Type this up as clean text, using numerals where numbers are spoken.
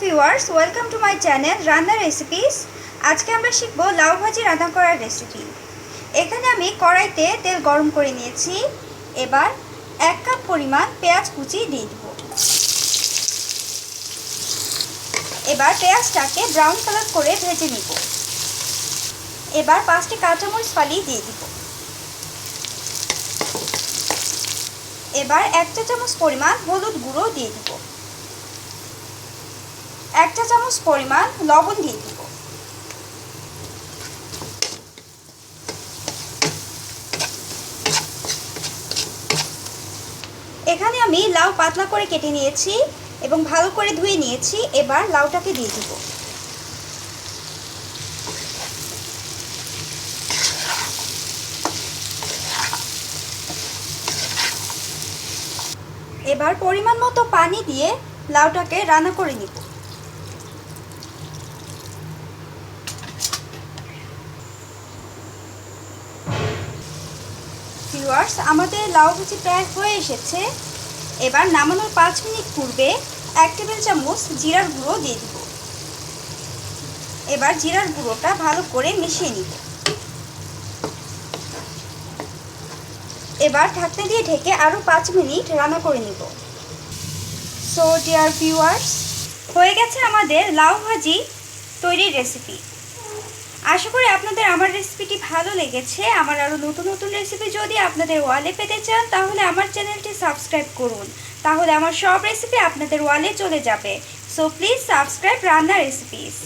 Viewers, welcome to my channel রান্না recipes. আজকে আমরা শিখব লাউ ভাজি রান্না করার রেসিপি। এখানে আমি কড়াইতে তেল গরম করে নিয়েছি। এবার 1 কাপ পরিমাণ পেঁয়াজ কুচি দিয়ে দেব। এবার পেঁয়াজটাকে ব্রাউন কালার করে ভেজে নিব। এবার 5টি কাঁচামরিচ ফালি দিয়ে দিব। এবার 1 চা চামচ পরিমাণ হলুদ গুঁড়ো দিয়ে দিব। 1 চা চামচ পরিমাণ লবণ দিয়ে দিব। এখানে আমি লাউ পাতলা করে কেটে নিয়েছি এবং ভালো করে ধুয়ে নিয়েছি। এবার লাউটাকে দিয়ে দিব। এবার পরিমাণ মতো পানি দিয়ে লাউটাকে রান্না করে নিব। ভিউয়ার্স, আমাদের লাউ ভাজি প্রায় হয়ে এসেছে। এবার নামানোর 5 মিনিট পূর্বে 1 টেবিল চামচ জিরার গুঁড়ো দিয়ে দিব। এবার জিরার গুঁড়োটা ভালো করে মিশিয়ে নিব। এবার ঢাকনা দিয়ে ঢেকে আরও 5 মিনিট রান্না করে নিব। সো ডিয়ার ভিউয়ার্স, হয়ে গেছে আমাদের লাউ ভাজি তৈরির রেসিপি। আশা করি আপনাদের আমার রেসিপিটি ভালো লেগেছে। আমার আরও নতুন নতুন রেসিপি যদি আপনাদের ওয়ালে পেতে চান তাহলে আমার চ্যানেলটি সাবস্ক্রাইব করুন। তাহলে আমার সব রেসিপি আপনাদের ওয়ালে চলে যাবে। সো প্লিজ সাবস্ক্রাইব রান্না রেসিপিস।